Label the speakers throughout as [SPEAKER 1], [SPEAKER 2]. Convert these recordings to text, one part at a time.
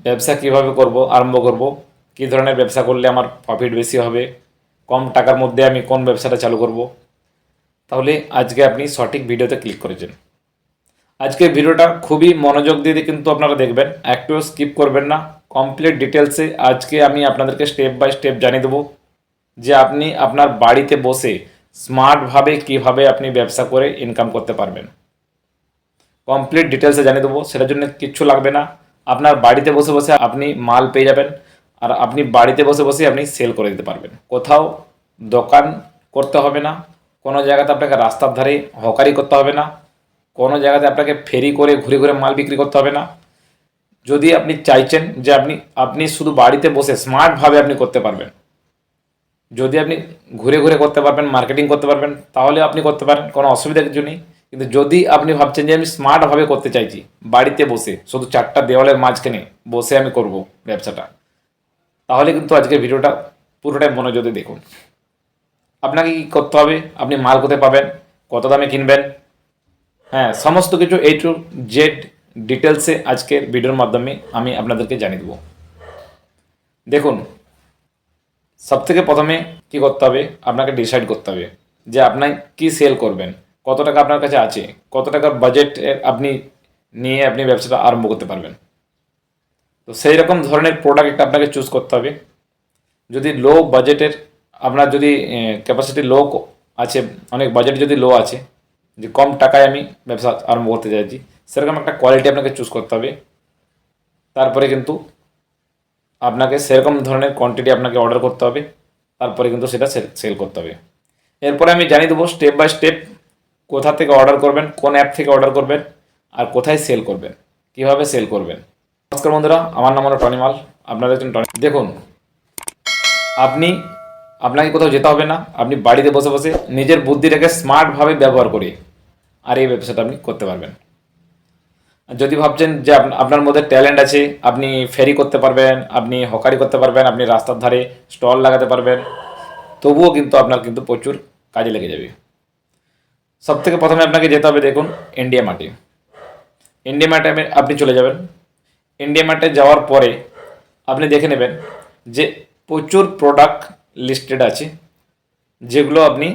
[SPEAKER 1] ব্যবসা কিভাবে করব, আরম্ভ করব, কী ধরনের ব্যবসা করলে আমার প্রফিট বেশি হবে, কম টাকার মধ্যে আমি কোন ব্যবসাটা চালু করব, তাহলে আজকে আপনি সঠিক ভিডিওতে ক্লিক করেছেন। আজকের ভিডিওটা খুবই মনোযোগ দিয়ে কিন্তু আপনারা দেখবেন, একটুও স্কিপ করবেন না। কমপ্লিট ডিটেলসে আজকে আমি আপনাদেরকে স্টেপ বাই স্টেপ জানিয়ে দেবো যে আপনি আপনার বাড়িতে বসে স্মার্টভাবে কিভাবে আপনি ব্যবসা করে ইনকাম করতে পারবেন। কমপ্লিট ডিটেলসে জানিয়ে দেবো, সেটার জন্য কিচ্ছু লাগবে না। আপনার বাড়িতে বসে বসে আপনি মাল পেয়ে যাবেন, আর আপনি বাড়িতে বসে বসে আপনি সেল করে দিতে পারবেন। কোথাও দোকান করতে হবে না, কোনো জায়গাতে আপনাকে রাস্তার ধারে হকারি করতে হবে না, কোনো জায়গাতে আপনাকে ফেরি করে ঘুরে ঘুরে মাল বিক্রি করতে হবে না। যদি আপনি চাইছেন যে আপনি আপনি শুধু বাড়িতে বসে স্মার্টভাবে আপনি করতে পারবেন, যদি আপনি ঘুরে ঘুরে করতে পারবেন, মার্কেটিং করতে পারবেন, তাহলে আপনি করতে পারেন, কোনো অসুবিধা কিছু নেই। কিন্তু যদি আপনি ভাবছেন যে আমি স্মার্টভাবে করতে চাইছি, বাড়িতে বসে শুধু চারটা দেওয়ালের মাঝখানে বসে আমি করব ব্যবসাটা, তাহলে কিন্তু আজকের ভিডিওটা পুরোটাই মনোযোগ দিয়ে দেখুন। আপনাকে কী করতে হবে, আপনি মাল কোথায় পাবেন, কত দামে কিনবেন, হ্যাঁ, সমস্ত কিছু A to Z ডিটেলসে আজকের ভিডিওর মাধ্যমে আমি আপনাদেরকে জানিয়ে দেবো। দেখুন, সবথেকে প্রথমে কী করতে হবে, আপনাকে ডিসাইড করতে হবে যে আপনি কি সেল করবেন, কত টাকা আপনার কাছে আছে, কত টাকার বাজেট আপনি নিয়ে আপনি ব্যবসাটা আরম্ভ করতে পারবেন। তো সেই রকম ধরনের প্রোডাক্ট আপনাকে চুজ করতে হবে। যদি লো বাজেটের, আপনার যদি ক্যাপাসিটি লো আছে, অনেক বাজেট যদি লো আছে, যে কম টাকায় আমি ব্যবসা আরম্ভ করতে চাইছি, সেরকম একটা কোয়ালিটি আপনাকে চুজ করতে হবে। তারপরে কিন্তু আপনাকে সেরকম ধরনের কোয়ান্টিটি আপনাকে অর্ডার করতে হবে, তারপরে কিন্তু সেটা সেল করতে হবে। এরপরে আমি জানিয়ে দেবো স্টেপ বাই স্টেপ কোথা থেকে অর্ডার করবেন, কোন অ্যাপ থেকে অর্ডার করবেন, আর কোথায় সেল করবেন, কীভাবে সেল করবেন। নমস্কার বন্ধুরা, আমার নাম হলো টনি মাল, আপনাদের একজন টনি। দেখুন, আপনাকে কোথাও যেতে হবে না, আপনি বাড়িতে বসে বসে নিজের বুদ্ধিটাকে স্মার্টভাবে ব্যবহার করে আর এই ব্যবসাটা আপনি করতে পারবেন। যদি ভাবছেন যে আপনার মধ্যে ট্যালেন্ট আছে, আপনি ফেরি করতে পারবেন, আপনি হকারি করতে পারবেন, আপনি রাস্তার ধারে স্টল লাগাতে পারবেন, তবুও কিন্তু আপনার কিন্তু প্রচুর কাজে লেগে যাবে। সব থেকে প্রথমে আপনাকে যেতে হবে, দেখুন, ইন্ডিয়া মার্টে। ইন্ডিয়া মার্টে আপনি চলে যাবেন। ইন্ডিয়া মার্টে যাওয়ার পরে আপনি দেখে নেবেন যে প্রচুর প্রোডাক্ট লিস্টেড আছে, যেগুলো আপনি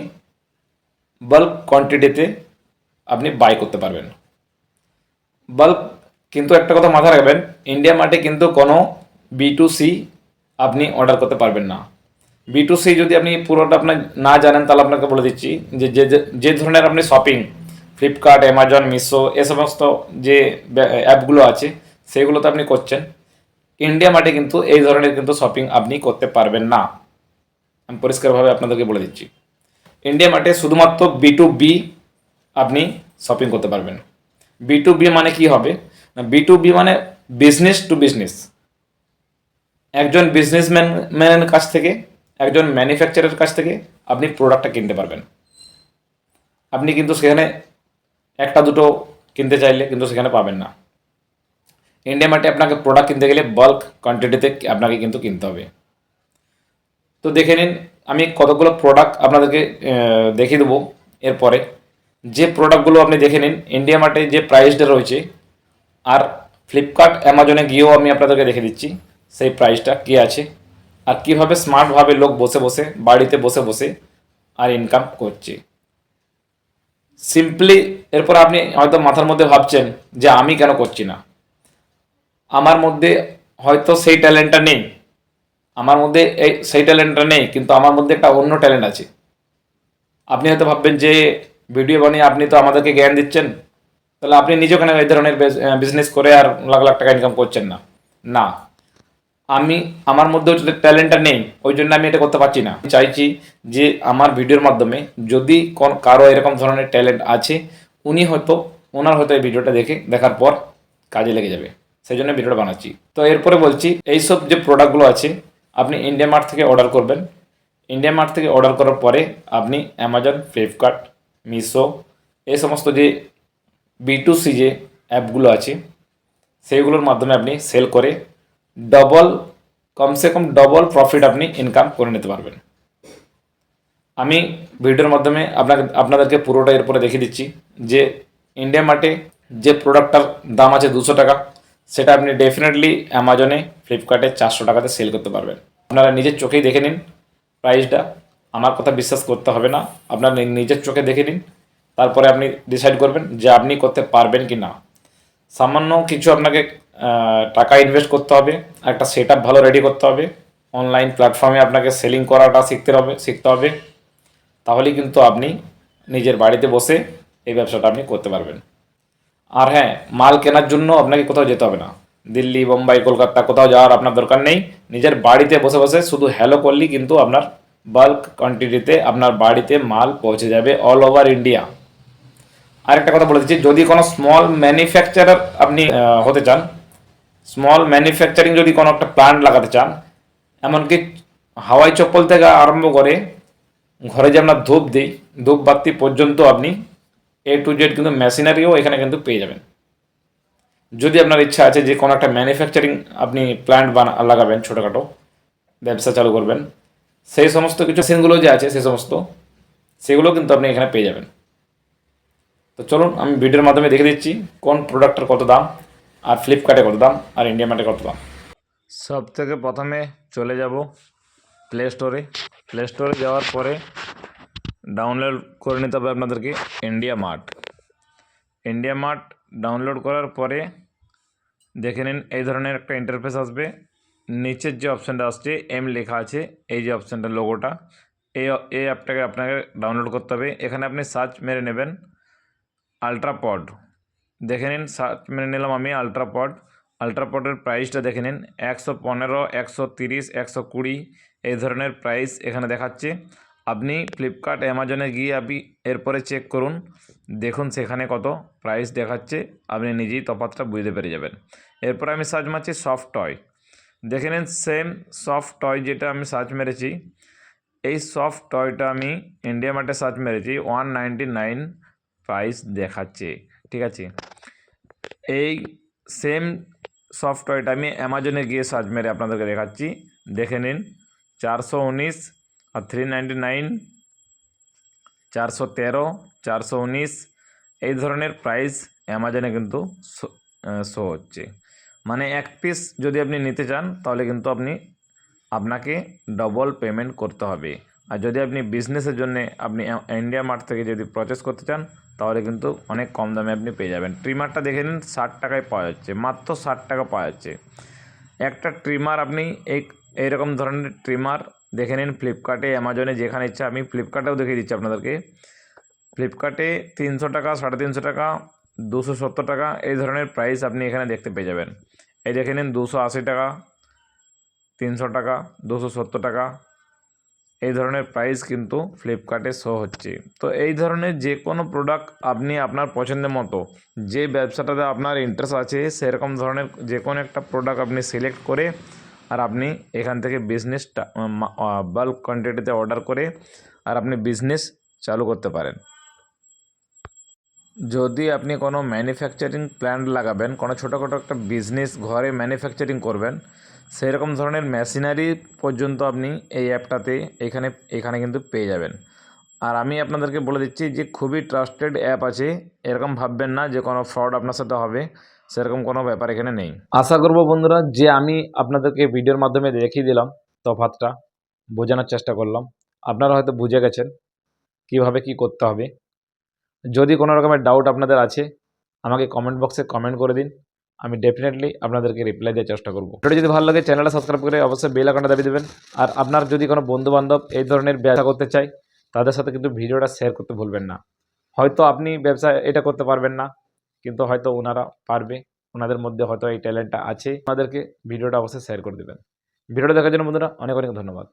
[SPEAKER 1] বাল্ক কোয়ান্টিটিতে আপনি বাই করতে পারবেন। বাল্ক, কিন্তু একটা কথা মাথায় রাখবেন, ইন্ডিয়া মার্টে কিন্তু কোনো B2C আপনি অর্ডার করতে পারবেন না। B2C যদি আপনি পুরোটা আপনার না জানেন, তাহলে আপনাকে বলে দিচ্ছি যে যে ধরনের আপনি শপিং, ফ্লিপকার্ট, অ্যামাজন, মিশো, এ সমস্ত যে অ্যাপগুলো আছে, সেগুলোতে আপনি করছেন, ইন্ডিয়া মার্টে কিন্তু এই ধরনের কিন্তু শপিং আপনি করতে পারবেন না। আমি পরিষ্কারভাবে আপনাদেরকে বলে দিচ্ছি, ইন্ডিয়া মার্টে শুধুমাত্র B2B আপনি শপিং করতে পারবেন। B2B মানে কি হবে না, B2B মানে বিজনেস টু বিজনেস। একজন বিজনেসম্যানের কাছ থেকে, একজন ম্যানুফ্যাকচারের কাছ থেকে আপনি প্রোডাক্টটা কিনতে পারবেন। আপনি কিন্তু সেখানে একটা দুটো কিনতে চাইলে কিন্তু সেখানে পাবেন না। ইন্ডিয়া মার্টে আপনাকে প্রোডাক্ট কিনতে গেলে বাল্ক কোয়ান্টিটিতে আপনাকে কিন্তু কিনতে হবে। তো দেখে নিন, আমি কতগুলো প্রোডাক্ট আপনাদেরকে দেখিয়ে দেবো। এরপরে যে প্রোডাক্টগুলো আপনি দেখে নিন, ইন্ডিয়া মার্টে যে প্রাইসটা রয়েছে, আর ফ্লিপকার্ট, অ্যামাজনে গিয়েও আমি আপনাদেরকে দেখে দিচ্ছি সেই প্রাইসটা কী আছে, আর কীভাবে স্মার্টভাবে লোক বসে বসে বাড়িতে বসে বসে আর ইনকাম করছে সিম্পলি। এরপর আপনি হয়তো মাথার মধ্যে ভাবছেন যে আমি কেন করছি না, আমার মধ্যে হয়তো সেই ট্যালেন্টটা নেই, আমার মধ্যে সেই ট্যালেন্টটা নেই, কিন্তু আমার মধ্যে একটা অন্য ট্যালেন্ট আছে। আপনি হয়তো ভাববেন যে ভিডিও বানিয়ে আপনি তো আমাদেরকে জ্ঞান দিচ্ছেন, তাহলে আপনি নিজে ওখানে এই ধরনের বিজনেস করে আর লাখ লাখ টাকা ইনকাম করছেন না। না, আমার মধ্যে ট্যালেন্টটা নেই, ওই জন্য আমি এটা করতে পারছি না। চাইছি যে আমার ভিডিওর মাধ্যমে যদি কারো এরকম ধরনের ট্যালেন্ট আছে, ওনার হয়তো এই ভিডিওটা দেখার পর কাজে লেগে যাবে, সেই জন্য ভিডিওটা বানাচ্ছি। তো এরপরে বলছি, এইসব যে প্রোডাক্টগুলো আছে আপনি ইন্ডিয়া মার্ট থেকে অর্ডার করবেন। ইন্ডিয়া মার্ট থেকে অর্ডার করার পরে আপনি অ্যামাজন, ফ্লিপকার্ট, মিশো, এই সমস্ত যে B2C যে অ্যাপগুলো আছে, সেইগুলোর মাধ্যমে আপনি সেল করে কমসে কম ডবল প্রফিট আপনি ইনকাম করে নিতে পারবেন। আমি ভিডিওর মাধ্যমে আপনাদেরকে পুরোটা এরপরে দেখিয়ে দিচ্ছি যে ইন্ডিয়া মার্টে যে প্রোডাক্টটার দাম আছে 200 টাকা, সেটা আপনি ডেফিনেটলি অ্যামাজনে, ফ্লিপকার্টে 400 টাকাতে সেল করতে পারবেন। আপনারা নিজের চোখেই দেখে নিন প্রাইসটা, আমার কথা বিশ্বাস করতে হবে না, আপনার নিজের চোখে দেখে নিন, তারপরে আপনি ডিসাইড করবেন যে আপনি করতে পারবেন কি না। সামান্য কিছু আপনাকে টাকা ইনভেস্ট করতে হবে, একটা সেট আপ ভালো রেডি করতে হবে, অনলাইন প্ল্যাটফর্মে আপনাকে সেলিং করাটা শিখতে হবে, তাহলেই কিন্তু আপনি নিজের বাড়িতে বসে এই ব্যবসাটা আপনি করতে পারবেন। আর হ্যাঁ, মাল কেনার জন্য আপনাকে কোথাও যেতে হবে না, দিল্লি, বোম্বাই, কলকাতা কোথাও যাওয়ার আপনার দরকার নেই। নিজের বাড়িতে বসে বসে শুধু হ্যালো করলেই কিন্তু আপনার বাল্ক কোয়ান্টিটিতে আপনার বাড়িতে মাল পৌঁছে যাবে অল ওভার ইন্ডিয়া। আরেকটা কথা বলে দিচ্ছি, যদি কোনো স্মল ম্যানুফ্যাকচারার আপনি হতে চান, স্মল ম্যানুফ্যাকচারিং যদি কোনো একটা প্ল্যান্ট লাগাতে চান, এমনকি হাওয়াই চপ্পল থেকে আরম্ভ করে ঘরে যে আমরা ধূপ দিই, ধূপবাতি পর্যন্ত আপনি A to Z কিন্তু মেশিনারিও এখানে কিন্তু পেয়ে যাবেন। যদি আপনার ইচ্ছা আছে যে কোনো একটা ম্যানুফ্যাকচারিং আপনি প্ল্যান্ট লাগাবেন, ছোটোখাটো ব্যবসা চালু করবেন, সেই সমস্ত কিছু মেশিনগুলো যে আছে সেগুলো কিন্তু আপনি এখানে পেয়ে যাবেন। তো চলুন আমি ভিডিওর মাধ্যমে দেখে দিচ্ছি কোন প্রোডাক্টের কত দাম, আর ফ্লিপকার্টে কত দাম, আর ইন্ডিয়া মার্টে কত দাম। সব থেকে প্রথমে চলে যাব প্লে স্টোরে। প্লে স্টোরে যাওয়ার পরে ডাউনলোড করে নিতে হবে আপনাদেরকে India mart. India mart download করার পরে দেখে নিন এই ধরনের একটা ইন্টারফেস আসবে। নিচের যে অপশানটা আসছে এম লেখা আছে, এই যে অপশানটা, লোগোটা, এই অ্যাপটাকে আপনাকে ডাউনলোড করতে হবে। এখানে আপনি সার্চ মেরে নেবেন আলট্রাপড। দেখে নিন, সার্চ মেরে নিলাম আমি আলট্রাপড। আলট্রাপডের প্রাইসটা দেখে নিন, 115, 130, 120 এই ধরনের প্রাইস এখানে দেখাচ্ছে। আপনি ফ্লিপকার্ট, অ্যামাজনে গিয়ে আপনি এরপরে চেক করুন, দেখুন সেখানে কত প্রাইস দেখাচ্ছে, আপনি নিজেই তফাৎটা বুঝতে পেরে যাবেন। এরপরে আমি সার্চ মারছি সফট টয়। দেখে নিন সেম সফট টয় যেটা আমি সার্চ মেরেছি, এই সফট টয়টা আমি ইন্ডিয়া মার্টে সার্চ মেরেছি, 199 প্রাইস দেখাচ্ছে। ঠিক আছে, এই সেম সফট টয়টা আমি অ্যামাজনে গিয়ে সার্চ মেরে আপনাদেরকে দেখাচ্ছি। দেখে নিন 419 আর 399, 413, 419 এই ধরনের প্রাইস অ্যামাজনে কিন্তু শো হচ্ছে। মানে এক পিস যদি আপনি নিতে চান তাহলে কিন্তু আপনাকে ডবল পেমেন্ট করতে হবে। আর যদি আপনি বিজনেসের জন্য আপনি ইন্ডিয়া মার্ট থেকে যদি পারচেস করতে চান তাহলে কিন্তু অনেক কম দামে আপনি পেয়ে যাবেন। ট্রিমারটা দেখে নিন 60 টাকায় পাওয়া যাচ্ছে, মাত্র 60 টাকা পাওয়া যাচ্ছে একটা ট্রিমার। আপনি এইরকম ধরনের ট্রিমার দেখে নিন ফ্লিপকার্টে, অ্যামাজনে, যেখানে ইচ্ছা। আমি ফ্লিপকার্টেও দেখিয়ে দিচ্ছি আপনাদেরকে। ফ্লিপকার্টে 300 টাকা, 350 টাকা, 270 টাকা এই ধরনের প্রাইস আপনি এখানে দেখতে পেয়ে যাবেন। এই দেখে নিন 280 টাকা, 300 টাকা, 270 টাকা এই ধরনের প্রাইস কিন্তু ফ্লিপকার্টে শো হচ্ছে। তো এই ধরনের যে কোনো প্রোডাক্ট আপনি আপনার পছন্দের মতো, যে ব্যবসাটাতে আপনার ইন্টারেস্ট আছে সেরকম ধরনের যে কোনো একটা প্রোডাক্ট আপনি সিলেক্ট করে আর আপনি এখান থেকে বিজনেসটা বাল্ক কোয়ান্টিটিতে অর্ডার করে আর আপনি বিজনেস চালু করতে পারেন। যদি আপনি কোনো ম্যানুফ্যাকচারিং প্ল্যান্ট লাগাবেন, কোনো ছোটোখাটো একটা বিজনেস ঘরে ম্যানুফ্যাকচারিং করবেন, সেই রকম ধরনের মেশিনারি পর্যন্ত আপনি এই অ্যাপটাতে এখানে কিন্তু পেয়ে যাবেন। আর আমি আপনাদেরকে বলে দিচ্ছি যে খুবই ট্রাস্টেড অ্যাপ আছে, এরকম ভাববেন না যে কোনো ফ্রড আপনার সাথে হবে, সেরকম কোনো ব্যাপার এখানে নেই। আশা করব বন্ধুরা যে আমি আপনাদেরকে ভিডিওর মাধ্যমে দেখিয়ে দিলাম, তফাৎটা বোঝানোর চেষ্টা করলাম, আপনারা হয়তো বুঝে গেছেন কিভাবে কি করতে হবে। যদি কোনো রকমের ডাউট আপনাদের আছে আমাকে কমেন্ট বক্সে কমেন্ট করে দিন, আমি ডেফিনেটলি আপনাদেরকে রিপ্লাই দেওয়ার চেষ্টা করব। ভিডিও যদি ভালো লাগে চ্যানেলটা সাবস্ক্রাইব করে অবশ্যই বেল আইকনটা দাবিয়ে দেবেন। আর আপনার যদি কোনো বন্ধুবান্ধব এই ধরনের ব্যবসা করতে চায় তাদের সাথে কিন্তু ভিডিওটা শেয়ার করতে ভুলবেন না। হয়তো আপনি ব্যবসা এটা করতে পারবেন না, কিন্তু হয়তো ওনারা পারবে, ওনাদের মধ্যে হয়তো এই ট্যালেন্টটা আছে, ওনাদেরকে ভিডিওটা অবশ্যই শেয়ার করে দেবেন। ভিডিওটা দেখার জন্য বন্ধুরা অনেক অনেক ধন্যবাদ।